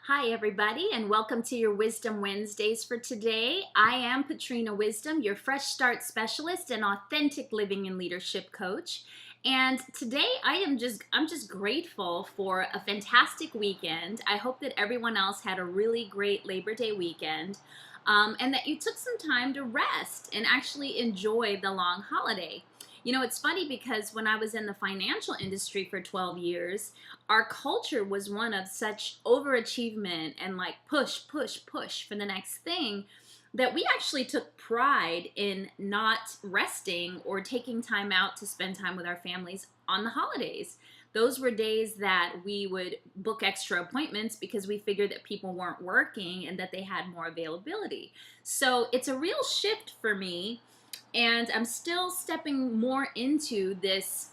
Hi, everybody, and welcome to your Wisdom Wednesdays for today. I am Patrina Wisdom, your Fresh Start Specialist and Authentic Living and Leadership Coach. And today I'm just grateful for a fantastic weekend. I hope that everyone else had a really great Labor Day weekend, and that you took some time to rest and actually enjoy the long holiday. You know, it's funny because when I was in the financial industry for 12 years, our culture was one of such overachievement and like push, push, push for the next thing that we actually took pride in not resting or taking time out to spend time with our families on the holidays. Those were days that we would book extra appointments because we figured that people weren't working and that they had more availability. So it's a real shift for me, and I'm still stepping more into this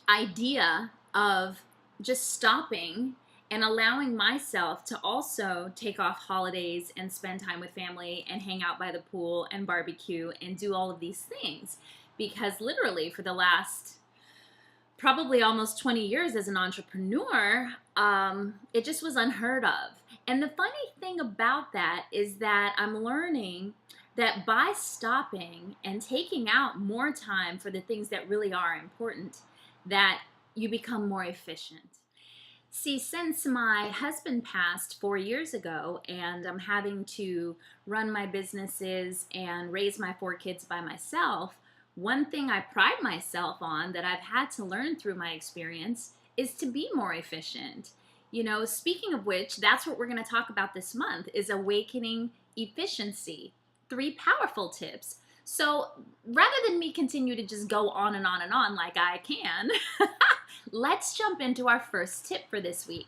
idea of just stopping and allowing myself to also take off holidays and spend time with family and hang out by the pool and barbecue and do all of these things. Because literally for the last probably almost 20 years as an entrepreneur, it just was unheard of. And the funny thing about that is that I'm learning that by stopping and taking out more time for the things that really are important, that you become more efficient. See, since my husband passed 4 years ago and I'm having to run my businesses and raise my 4 kids by myself, one thing I pride myself on that I've had to learn through my experience is to be more efficient. You know, speaking of which, that's what we're going to talk about this month is awakening efficiency. 3 powerful tips. So rather than me continue to just go on and on and on like I can, let's jump into our first tip for this week.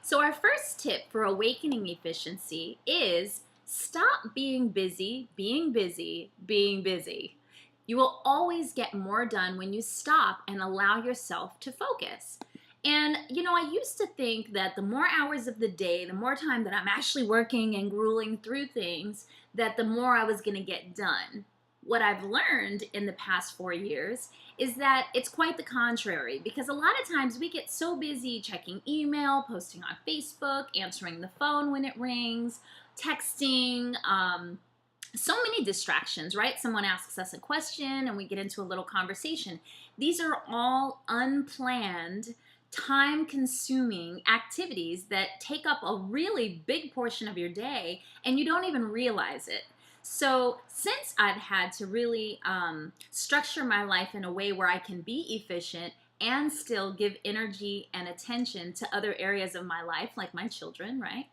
So our first tip for awakening efficiency is stop being busy, being busy, being busy. You will always get more done when you stop and allow yourself to focus. And, you know, I used to think that the more hours of the day, the more time that I'm actually working and grueling through things, that the more I was going to get done. What I've learned in the past 4 years is that it's quite the contrary, because a lot of times we get so busy checking email, posting on Facebook, answering the phone when it rings, texting, so many distractions, right? Someone asks us a question and we get into a little conversation. These are all unplanned, time-consuming activities that take up a really big portion of your day and you don't even realize it. So since I've had to really structure my life in a way where I can be efficient and still give energy and attention to other areas of my life, like my children, right?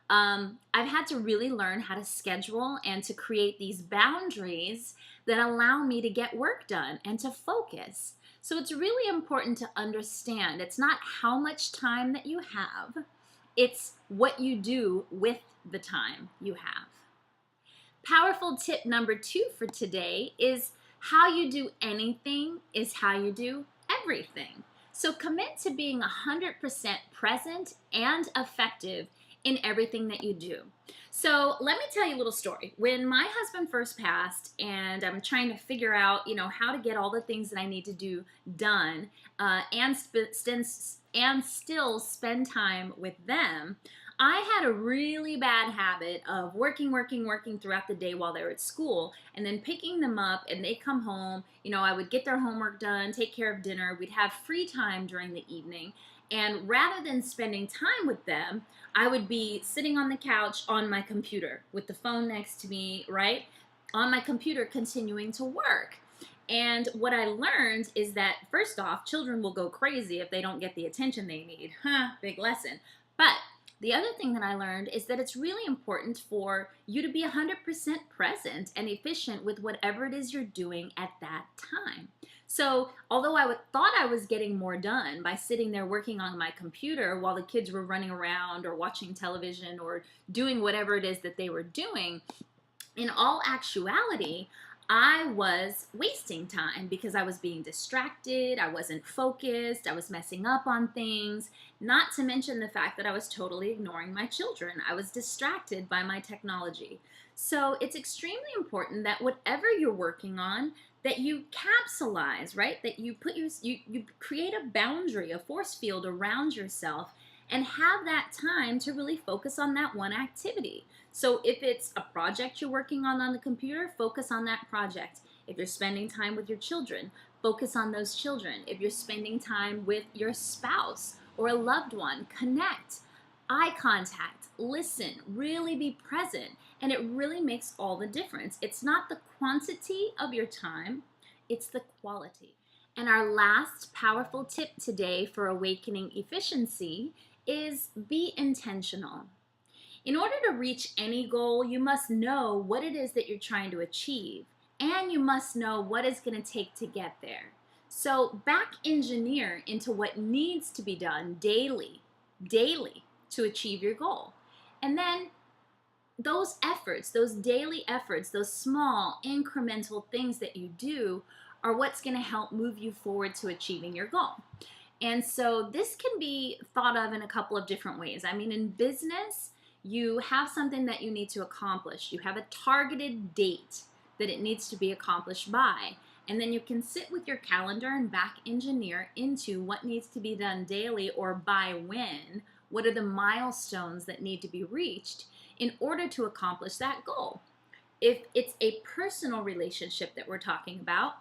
I've had to really learn how to schedule and to create these boundaries that allow me to get work done and to focus. So it's really important to understand it's not how much time that you have, it's what you do with the time you have. Powerful tip number 2 for today is how you do anything is how you do everything. So commit to being 100% present and effective in everything that you do. So let me tell you a little story. When my husband first passed and I'm trying to figure out, you know, how to get all the things that I need to do done and still spend time with them, I had a really bad habit of working throughout the day while they're at school and then picking them up and they come home. You know, I would get their homework done, take care of dinner. We'd have free time during the evening. And rather than spending time with them, I would be sitting on the couch on my computer with the phone next to me, right? On my computer continuing to work. And what I learned is that, first off, children will go crazy if they don't get the attention they need. Big lesson. But the other thing that I learned is that it's really important for you to be 100% present and efficient with whatever it is you're doing at that time. So although I thought I was getting more done by sitting there working on my computer while the kids were running around or watching television or doing whatever it is that they were doing, in all actuality, I was wasting time because I was being distracted, I wasn't focused, I was messing up on things, not to mention the fact that I was totally ignoring my children. I was distracted by my technology. So it's extremely important that whatever you're working on, that you capsulize, right? That you create a boundary, a force field around yourself and have that time to really focus on that one activity. So if it's a project you're working on the computer, focus on that project. If you're spending time with your children, focus on those children. If you're spending time with your spouse or a loved one, connect, eye contact, listen, really be present, and it really makes all the difference. It's not the quantity of your time, it's the quality. And our last powerful tip today for awakening efficiency is be intentional. In order to reach any goal, you must know what it is that you're trying to achieve, and you must know what it's going to take to get there. So back engineer into what needs to be done daily to achieve your goal. And then those efforts, those daily efforts, those small incremental things that you do are what's going to help move you forward to achieving your goal. And so this can be thought of in a couple of different ways. I mean, in business, you have something that you need to accomplish. You have a targeted date that it needs to be accomplished by. And then you can sit with your calendar and back engineer into what needs to be done daily or by when. What are the milestones that need to be reached in order to accomplish that goal? If it's a personal relationship that we're talking about,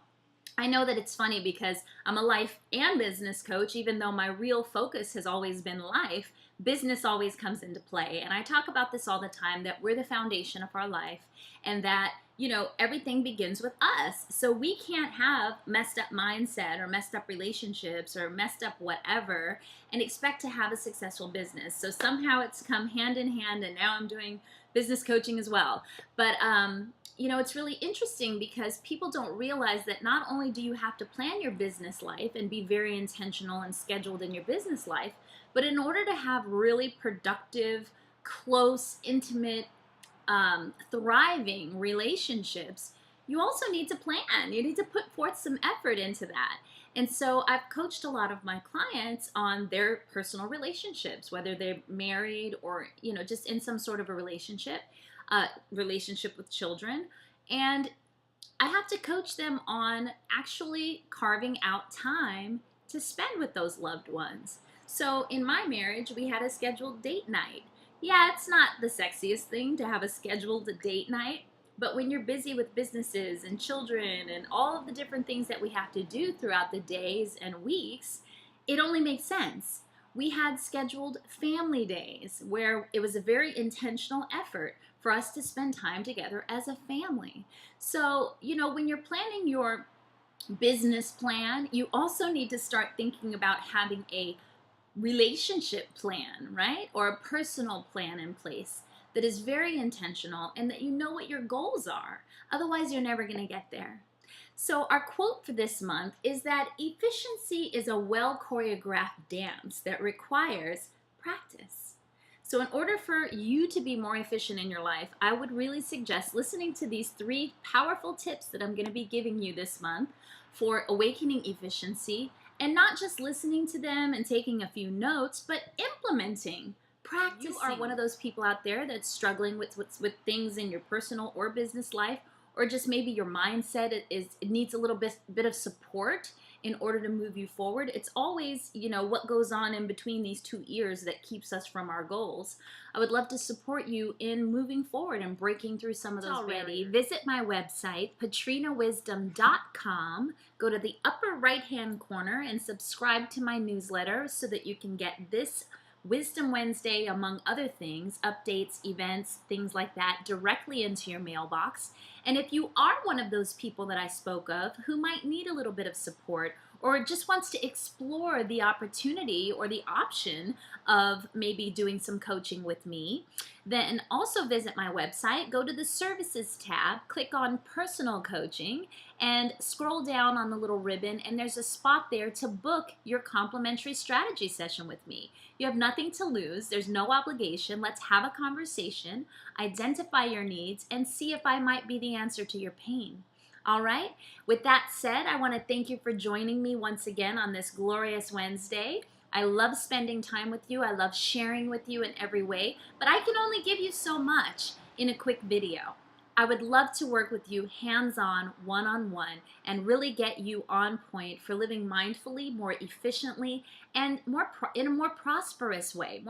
I know that it's funny because I'm a life and business coach. Even though my real focus has always been life, business always comes into play. And I talk about this all the time, that we're the foundation of our life, and that, you know, everything begins with us. So we can't have messed up mindset or messed up relationships or messed up whatever and expect to have a successful business. So somehow it's come hand in hand, and now I'm doing business coaching as well. But you know, it's really interesting because people don't realize that not only do you have to plan your business life and be very intentional and scheduled in your business life, but in order to have really productive, close, intimate, thriving relationships, you also need to plan. You need to put forth some effort into that. And so I've coached a lot of my clients on their personal relationships, whether they're married or, you know, just in some sort of a relationship with children. And I have to coach them on actually carving out time to spend with those loved ones. So in my marriage, we had a scheduled date night. Yeah, it's not the sexiest thing to have a scheduled date night, but when you're busy with businesses and children and all of the different things that we have to do throughout the days and weeks, it only makes sense. We had scheduled family days where it was a very intentional effort for us to spend time together as a family. So, you know, when you're planning your business plan, you also need to start thinking about having a relationship plan, right? Or a personal plan in place that is very intentional and that you know what your goals are. Otherwise, you're never going to get there. So our quote for this month is that efficiency is a well choreographed dance that requires practice. So in order for you to be more efficient in your life, I would really suggest listening to these 3 powerful tips that I'm going to be giving you this month for awakening efficiency, and not just listening to them and taking a few notes, but implementing, practicing. You are one of those people out there that's struggling with things in your personal or business life, or just maybe your mindset it needs a little bit of support in order to move you forward. It's always, you know, what goes on in between these 2 ears that keeps us from our goals. I would love to support you in moving forward and breaking through some of those barriers. Visit my website, patrinawisdom.com. Go to the upper right-hand corner and subscribe to my newsletter so that you can get this Wisdom Wednesday, among other things, updates, events, things like that, directly into your mailbox. And if you are one of those people that I spoke of who might need a little bit of support, or just wants to explore the opportunity or the option of maybe doing some coaching with me, then also visit my website, go to the Services tab, click on Personal Coaching, and scroll down on the little ribbon, and there's a spot there to book your complimentary strategy session with me. You have nothing to lose. There's no obligation. Let's have a conversation, identify your needs, and see if I might be the answer to your pain. All right? With that said, I want to thank you for joining me once again on this glorious Wednesday. I love spending time with you. I love sharing with you in every way, but I can only give you so much in a quick video. I would love to work with you hands-on, one-on-one, and really get you on point for living mindfully, more efficiently, and in a more prosperous way.